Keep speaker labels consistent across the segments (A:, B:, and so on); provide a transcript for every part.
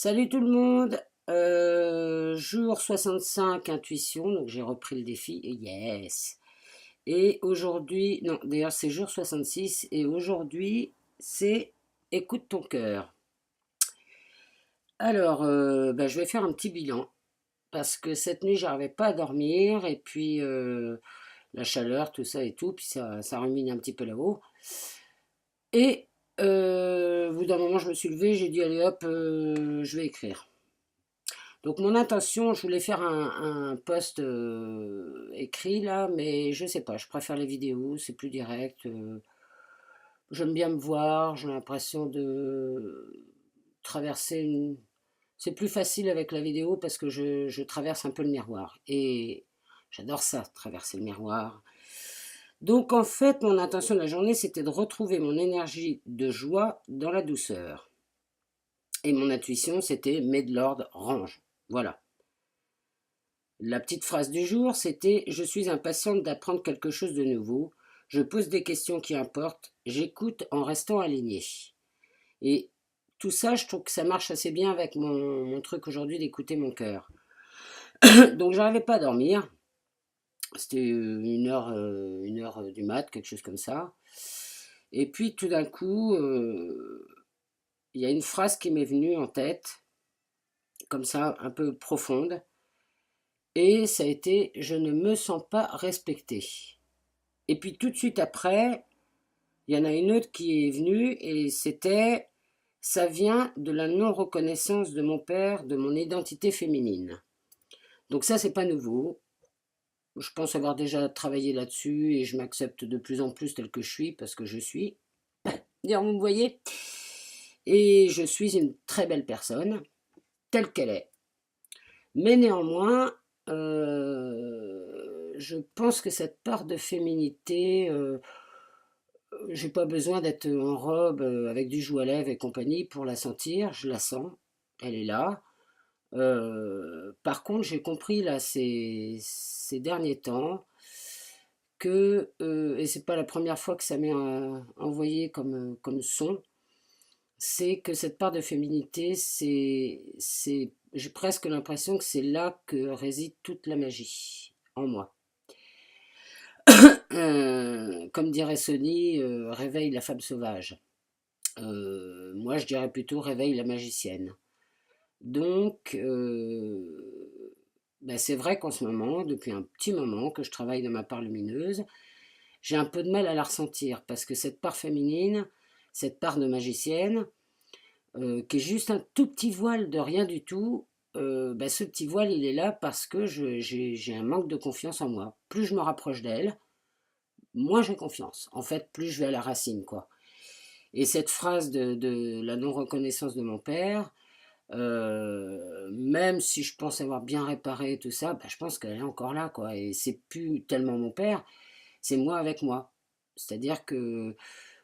A: Salut tout le monde, jour 65 intuition, donc j'ai repris le défi, yes. Et aujourd'hui, non d'ailleurs c'est jour 66 et aujourd'hui c'est écoute ton cœur. Alors je vais faire un petit bilan parce que cette nuit j'arrivais pas à dormir et puis la chaleur, tout ça et tout, puis ça rumine un petit peu là-haut. Et au bout d'un moment je me suis levée, j'ai dit allez hop, je vais écrire. Donc mon intention, je voulais faire un post écrit là, mais je sais pas, je préfère les vidéos, c'est plus direct. J'aime bien me voir, j'ai l'impression de traverser une... C'est plus facile avec la vidéo parce que je traverse un peu le miroir. Et j'adore ça, traverser le miroir. Donc en fait, mon intention de la journée, c'était de retrouver mon énergie de joie dans la douceur. Et mon intuition, c'était mets de l'ordre, range. Voilà. La petite phrase du jour, c'était « Je suis impatiente d'apprendre quelque chose de nouveau. Je pose des questions qui importent. J'écoute en restant alignée. » Et tout ça, je trouve que ça marche assez bien avec mon truc aujourd'hui d'écouter mon cœur. Donc, j'arrivais pas à dormir. C'était une heure du mat, quelque chose comme ça. Et puis, tout d'un coup, il y a une phrase qui m'est venue en tête, comme ça, un peu profonde. Et ça a été « Je ne me sens pas respectée ». Et puis tout de suite après, il y en a une autre qui est venue et c'était ça vient de la non-reconnaissance de mon père de mon identité féminine. Donc ça, c'est pas nouveau. Je pense avoir déjà travaillé là-dessus et je m'accepte de plus en plus tel que je suis parce que je suis. Dire, vous me voyez. Et je suis une très belle personne, telle qu'elle est. Mais néanmoins, je pense que cette part de féminité, j'ai pas besoin d'être en robe avec du joue à lèvres et compagnie pour la sentir, je la sens, elle est là. Par contre, j'ai compris là ces derniers temps que, et c'est pas la première fois que ça m'est envoyé comme son, c'est que cette part de féminité, j'ai presque l'impression que c'est là que réside toute la magie en moi. Comme dirait Sony, réveille la femme sauvage. Moi, je dirais plutôt réveille la magicienne. Donc, c'est vrai qu'en ce moment, depuis un petit moment que je travaille dans ma part lumineuse, j'ai un peu de mal à la ressentir parce que cette part féminine, cette part de magicienne, qui est juste un tout petit voile de rien du tout, ce petit voile, il est là parce que j'ai un manque de confiance en moi. Plus je me rapproche d'elle, moins j'ai confiance. En fait, plus je vais à la racine, quoi. Et cette phrase de la non-reconnaissance de mon père, même si je pense avoir bien réparé tout ça, je pense qu'elle est encore là, quoi. Et c'est plus tellement mon père, c'est moi avec moi. C'est-à-dire que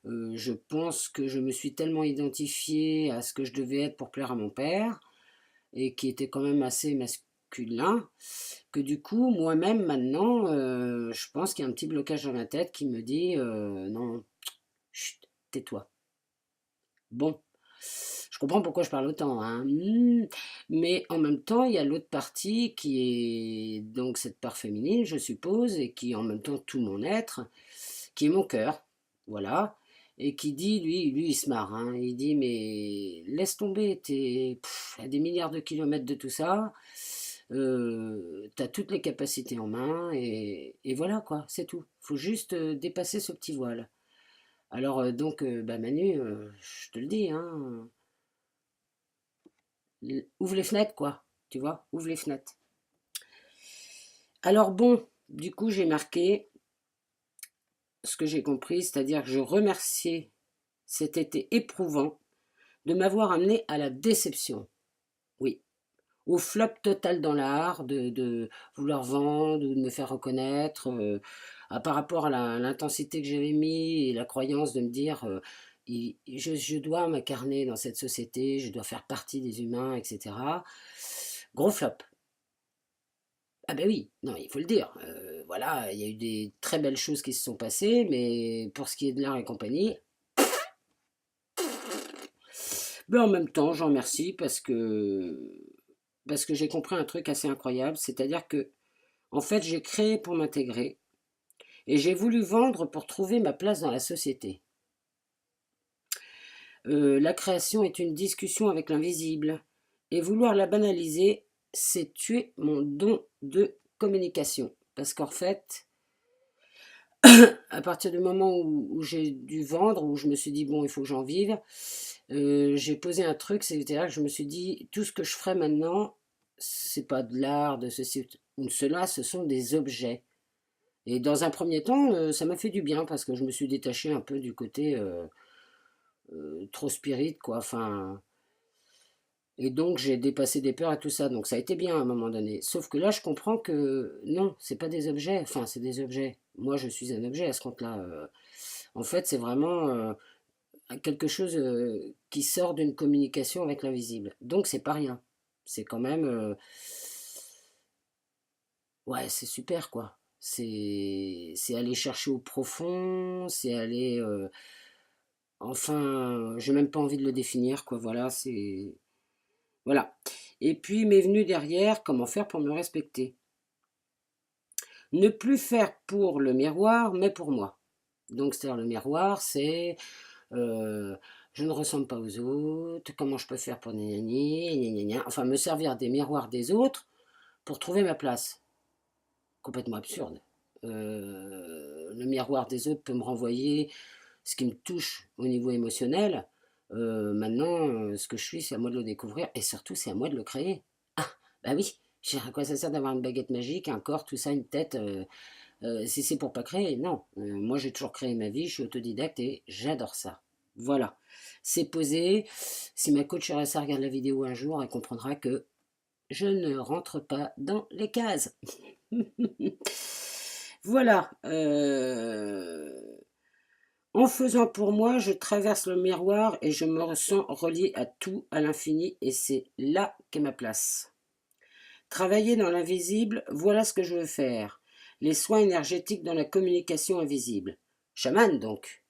A: je pense que je me suis tellement identifiée à ce que je devais être pour plaire à mon père, et qui était quand même assez masculin, que du coup, moi-même, maintenant, je pense qu'il y a un petit blocage dans ma tête qui me dit non, chut, tais-toi. Bon, je comprends pourquoi je parle autant, hein. Mais en même temps, il y a l'autre partie qui est donc cette part féminine, je suppose, et qui est en même temps tout mon être, qui est mon cœur, voilà, et qui dit, lui il se marre, hein. Il dit, mais laisse tomber, t'es à des milliards de kilomètres de tout ça, t'as toutes les capacités en main, et voilà quoi, c'est tout. Faut juste dépasser ce petit voile. Alors Manu, je te le dis, hein, ouvre les fenêtres quoi, tu vois, ouvre les fenêtres. Alors bon, du coup j'ai marqué ce que j'ai compris, c'est-à-dire que je remerciais cet été éprouvant de m'avoir amené à la déception. Oui, au flop total dans l'art, de vouloir vendre ou de me faire reconnaître, par rapport à l'intensité que j'avais mis et la croyance de me dire je dois m'incarner dans cette société, je dois faire partie des humains, etc. Gros flop. Ah ben oui, non, il faut le dire. Voilà, il y a eu des très belles choses qui se sont passées, mais pour ce qui est de l'art et compagnie, Mais en même temps, j'en remercie parce que j'ai compris un truc assez incroyable, c'est-à-dire que en fait, j'ai créé pour m'intégrer et j'ai voulu vendre pour trouver ma place dans la société. La création est une discussion avec l'invisible et vouloir la banaliser, c'est tuer mon don de communication. Parce qu'en fait, à partir du moment où j'ai dû vendre, où je me suis dit, bon, il faut que j'en vive, j'ai posé un truc, c'est-à-dire que je me suis dit, tout ce que je ferai maintenant, c'est pas de l'art, de ceci ou de cela, ce sont des objets. Et dans un premier temps, ça m'a fait du bien parce que je me suis détaché un peu du côté trop spirit, quoi. Enfin, et donc j'ai dépassé des peurs et tout ça. Donc ça a été bien à un moment donné. Sauf que là, je comprends que non, c'est pas des objets. Enfin, c'est des objets. Moi, je suis un objet à ce compte-là. En fait, c'est vraiment quelque chose qui sort d'une communication avec l'invisible. Donc c'est pas rien. C'est quand même, ouais, c'est super quoi. C'est aller chercher au profond, c'est aller, enfin, j'ai même pas envie de le définir quoi. Voilà, c'est, voilà. Et puis m'est venu derrière comment faire pour me respecter. Ne plus faire pour le miroir, mais pour moi. Donc c'est-à-dire le miroir, c'est euh, je ne ressemble pas aux autres, comment je peux faire pour gna gna gna, enfin me servir des miroirs des autres pour trouver ma place. Complètement absurde. Le miroir des autres peut me renvoyer ce qui me touche au niveau émotionnel. Maintenant, ce que je suis, c'est à moi de le découvrir et surtout, c'est à moi de le créer. Ah, bah oui, à quoi ça sert d'avoir une baguette magique, un corps, tout ça, une tête si c'est pour pas créer, non. Moi, j'ai toujours créé ma vie, je suis autodidacte et j'adore ça. Voilà. C'est posé. Si ma coach RSA regarde la vidéo un jour, elle comprendra que je ne rentre pas dans les cases. Voilà. En faisant pour moi, je traverse le miroir et je me ressens relié à tout, à l'infini, et c'est là qu'est ma place. Travailler dans l'invisible, voilà ce que je veux faire. Les soins énergétiques dans la communication invisible. Chaman donc.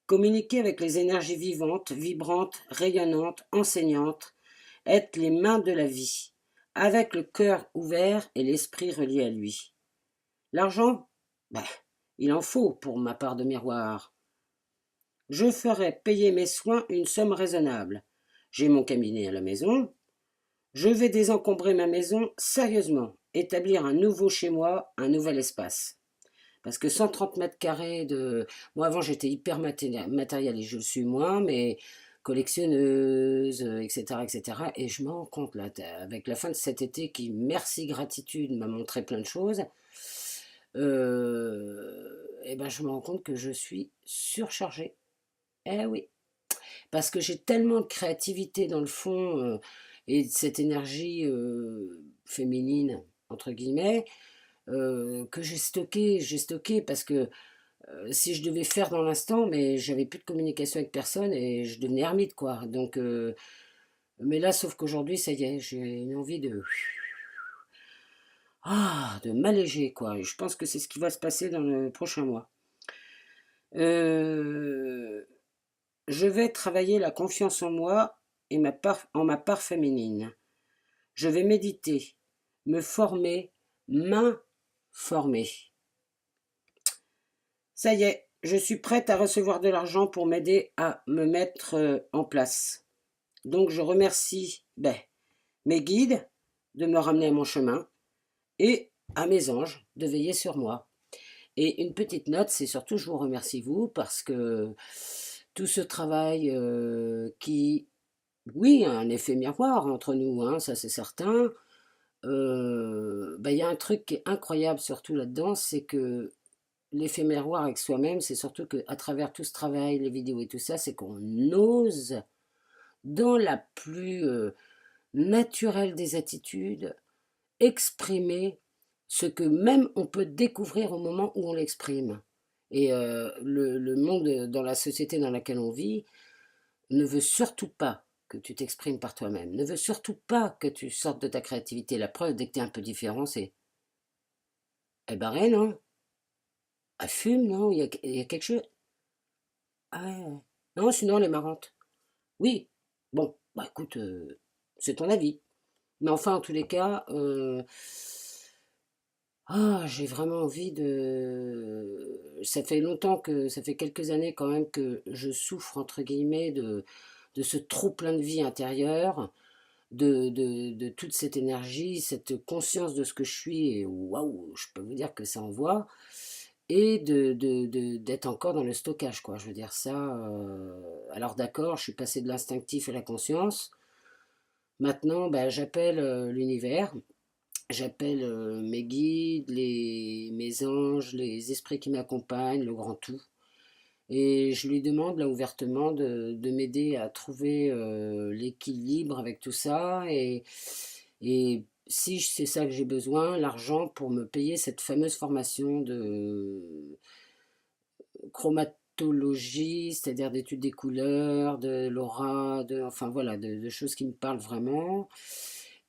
A: Communiquer avec les énergies vivantes, vibrantes, rayonnantes, enseignantes, être les mains de la vie, avec le cœur ouvert et l'esprit relié à lui. L'argent, ben, il en faut pour ma part de miroir. Je ferai payer mes soins une somme raisonnable. J'ai mon cabinet à la maison. Je vais désencombrer ma maison sérieusement, établir un nouveau chez moi, un nouvel espace. Parce que 130 mètres carrés de... Moi avant j'étais hyper matérialiste, je le suis moins, mais collectionneuse, etc., etc. Et je me rends compte là, avec la fin de cet été qui, merci gratitude, m'a montré plein de choses, et ben je me rends compte que je suis surchargée. Eh oui, parce que j'ai tellement de créativité dans le fond et de cette énergie féminine, entre guillemets, que j'ai stocké parce que si je devais faire dans l'instant, mais j'avais plus de communication avec personne et je devenais ermite, quoi. Donc, mais là, sauf qu'aujourd'hui, ça y est, j'ai une envie de m'alléger, quoi. Et je pense que c'est ce qui va se passer dans le prochain mois. Euh, je vais travailler la confiance en moi et en ma part féminine. Je vais méditer, me former, m'informer. Ça y est, je suis prête à recevoir de l'argent pour m'aider à me mettre en place. Donc je remercie mes guides de me ramener à mon chemin et à mes anges de veiller sur moi. Et une petite note, c'est surtout je vous remercie vous parce que tout ce travail qui, oui, a un effet miroir entre nous, hein, ça c'est certain. Y a un truc qui est incroyable surtout là-dedans, c'est que l'effet miroir avec soi-même, c'est surtout qu'à travers tout ce travail, les vidéos et tout ça, c'est qu'on ose, dans la plus naturelle des attitudes, exprimer ce que même on peut découvrir au moment où on l'exprime. Et le monde dans la société dans laquelle on vit ne veut surtout pas que tu t'exprimes par toi-même, ne veut surtout pas que tu sortes de ta créativité. La preuve, dès que tu es un peu différent, c'est elle barrée, non? Elle fume, non? Il y a quelque chose. Ah ouais, ouais. Non, sinon elle est marrante. Oui, Bon, bah écoute, c'est ton avis. Mais enfin, en tous les cas, j'ai vraiment envie de... Ça fait longtemps que... Ça fait quelques années quand même que je souffre, entre guillemets, de ce trop-plein de vie intérieure, de toute cette énergie, cette conscience de ce que je suis, et waouh, je peux vous dire que ça envoie, et d'être encore dans le stockage, quoi. Je veux dire ça... Alors d'accord, je suis passé de l'instinctif à la conscience. Maintenant, bah, j'appelle l'univers. J'appelle mes guides, mes anges, les esprits qui m'accompagnent, le grand tout. Et je lui demande là ouvertement de m'aider à trouver l'équilibre avec tout ça. Et si c'est ça que j'ai besoin, l'argent pour me payer cette fameuse formation de chromatologie, c'est-à-dire d'études des couleurs, de l'aura, enfin voilà, de choses qui me parlent vraiment.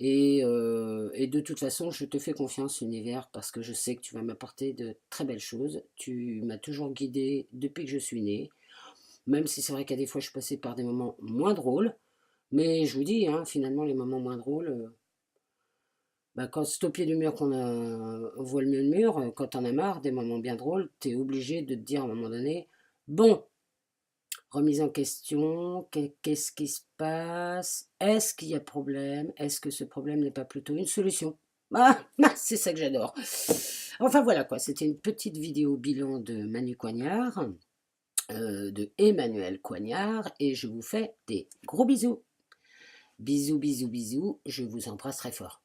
A: Et de toute façon, je te fais confiance, univers, parce que je sais que tu vas m'apporter de très belles choses. Tu m'as toujours guidée depuis que je suis née, même si c'est vrai qu'à des fois, je suis passée par des moments moins drôles. Mais je vous dis, hein, finalement, les moments moins drôles, bah, quand c'est au pied du mur on voit le mur, quand t'en as marre des moments bien drôles, t'es obligé de te dire à un moment donné, bon, remise en question, qu'est-ce qui se passe? Est-ce qu'il y a problème? Est-ce que ce problème n'est pas plutôt une solution? Ah, c'est ça que j'adore. Enfin voilà quoi, c'était une petite vidéo bilan de Manu Coignard, de Emmanuel Coignard, et je vous fais des gros bisous. Bisous, bisous, bisous, je vous embrasse très fort.